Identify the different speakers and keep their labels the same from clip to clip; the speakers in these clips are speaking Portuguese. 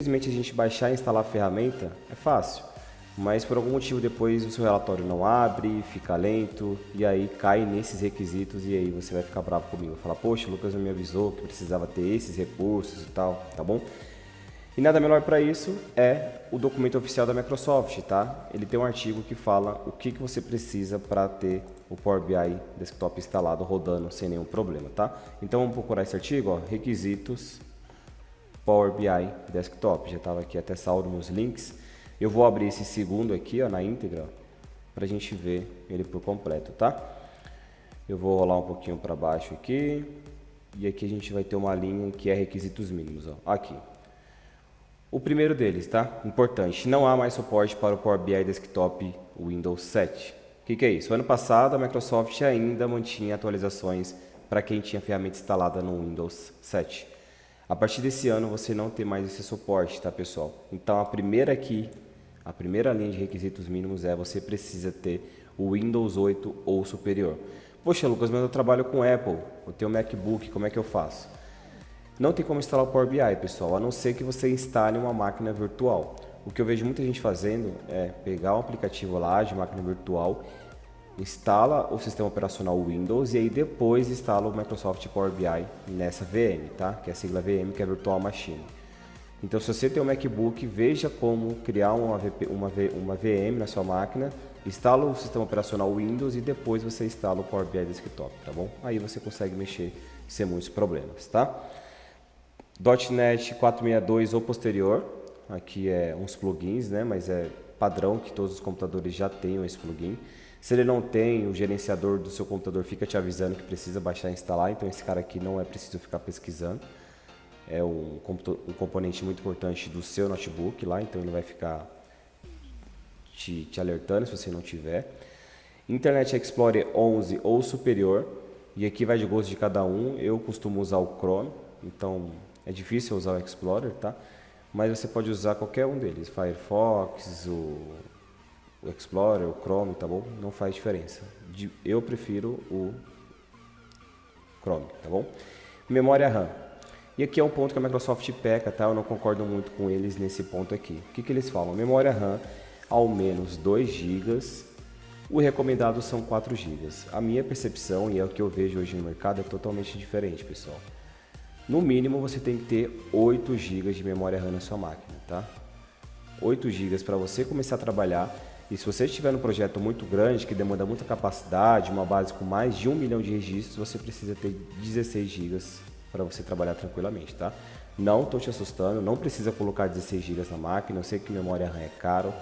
Speaker 1: simplesmente a gente baixar e instalar a ferramenta é fácil, mas por algum motivo depois o seu relatório não abre, fica lento e aí cai nesses requisitos e aí você vai ficar bravo comigo, falar, poxa, o Lucas não me avisou que precisava ter esses recursos e tal, tá bom? E nada melhor para isso é o documento oficial da Microsoft, tá? Ele tem um artigo que fala o que você precisa para ter o Power BI Desktop instalado, rodando sem nenhum problema, tá? Então vamos procurar esse artigo, ó, requisitos Power BI Desktop, já estava aqui até salvo nos links. Eu vou abrir esse segundo aqui, ó, na íntegra, para a gente ver ele por completo, tá? Eu vou rolar um pouquinho para baixo aqui, e aqui a gente vai ter uma linha que é requisitos mínimos, ó, aqui. O primeiro deles, tá? Importante, não há mais suporte para o Power BI Desktop Windows 7. O que é isso? O ano passado a Microsoft ainda mantinha atualizações para quem tinha ferramenta instalada no Windows 7. A partir desse ano você não tem mais esse suporte, tá, pessoal? Então a primeira linha de requisitos mínimos é você precisa ter o Windows 8 ou superior. Poxa, Lucas, mas eu trabalho com Apple, eu tenho um MacBook, como é que eu faço? Não tem como instalar o Power BI, pessoal, a não ser que você instale uma máquina virtual. O que eu vejo muita gente fazendo é pegar um aplicativo lá de máquina virtual, instala o sistema operacional Windows e aí depois instala o Microsoft Power BI nessa VM, tá? Que é a sigla VM, que é Virtual Machine. Então, se você tem um MacBook, veja como criar uma VM na sua máquina, instala o sistema operacional Windows e depois você instala o Power BI Desktop, tá bom? Aí você consegue mexer sem muitos problemas, tá? .NET 462 ou posterior, aqui é uns plugins, né? Mas é padrão que todos os computadores já tenham esse plugin. Se ele não tem, o gerenciador do seu computador fica te avisando que precisa baixar e instalar, então esse cara aqui não é preciso ficar pesquisando. É um componente muito importante do seu notebook lá, então ele vai ficar te alertando se você não tiver. Internet Explorer 11 ou superior, e aqui vai de gosto de cada um. Eu costumo usar o Chrome, então é difícil usar o Explorer, tá? Mas você pode usar qualquer um deles, Firefox, o Explorer, o Chrome, tá bom? Não faz diferença. Eu prefiro o Chrome, tá bom? Memória RAM. E aqui é um ponto que a Microsoft peca, tá? Eu não concordo muito com eles nesse ponto aqui. O que eles falam? Memória RAM, ao menos 2 GB. O recomendado são 4 GB. A minha percepção, e é o que eu vejo hoje no mercado, é totalmente diferente, pessoal. No mínimo, você tem que ter 8 GB de memória RAM na sua máquina, tá? 8 GB para você começar a trabalhar. E se você estiver num projeto muito grande, que demanda muita capacidade, uma base com mais de 1 milhão de registros, você precisa ter 16 GB para você trabalhar tranquilamente, tá? Não estou te assustando, não precisa colocar 16 GB na máquina, eu sei que memória RAM é caro,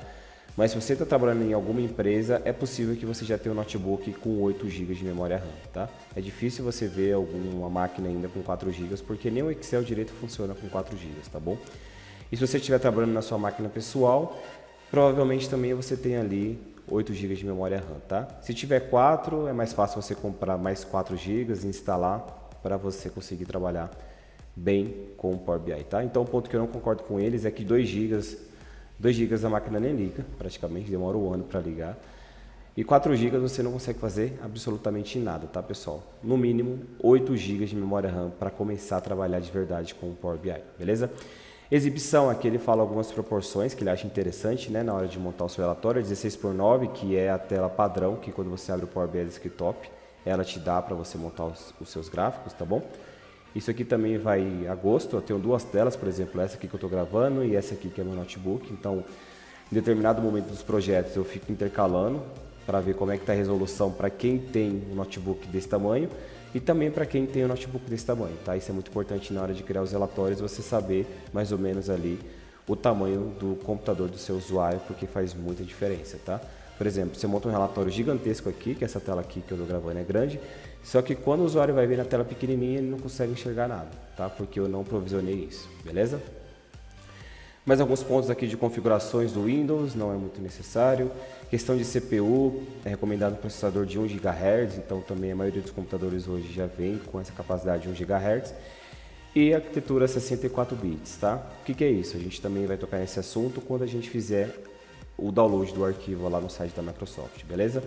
Speaker 1: mas se você está trabalhando em alguma empresa, é possível que você já tenha um notebook com 8 GB de memória RAM, tá? É difícil você ver alguma máquina ainda com 4 GB, porque nem o Excel direito funciona com 4 GB, tá bom? E se você estiver trabalhando na sua máquina pessoal, provavelmente também você tem ali 8 GB de memória RAM, tá? Se tiver 4, é mais fácil você comprar mais 4 GB e instalar para você conseguir trabalhar bem com o Power BI, tá? Então o ponto que eu não concordo com eles é que 2 GB a máquina nem liga, praticamente, demora um ano para ligar. E 4 GB você não consegue fazer absolutamente nada, tá, pessoal? No mínimo, 8 GB de memória RAM para começar a trabalhar de verdade com o Power BI, beleza? Exibição, aqui ele fala algumas proporções que ele acha interessante, né, na hora de montar o seu relatório, 16:9, que é a tela padrão, que quando você abre o Power BI Desktop, ela te dá para você montar os seus gráficos, tá bom? Isso aqui também vai a gosto, eu tenho 2 telas, por exemplo, essa aqui que eu estou gravando e essa aqui que é meu notebook, então em determinado momento dos projetos eu fico intercalando para ver como é que está a resolução para quem tem um notebook desse tamanho e também para quem tem um notebook desse tamanho, tá? Isso é muito importante na hora de criar os relatórios, você saber mais ou menos ali o tamanho do computador do seu usuário, porque faz muita diferença, tá? Por exemplo, você monta um relatório gigantesco aqui, que essa tela aqui que eu estou gravando é grande, só que quando o usuário vai ver na tela pequenininha, ele não consegue enxergar nada, tá? Porque eu não provisionei isso, beleza? Mais alguns pontos aqui de configurações do Windows, não é muito necessário. Questão de CPU, é recomendado um processador de 1 GHz, então também a maioria dos computadores hoje já vem com essa capacidade de 1 GHz. E arquitetura 64 bits, tá? O que é isso? A gente também vai tocar nesse assunto quando a gente fizer o download do arquivo lá no site da Microsoft, beleza?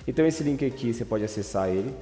Speaker 1: Então esse link aqui você pode acessar ele,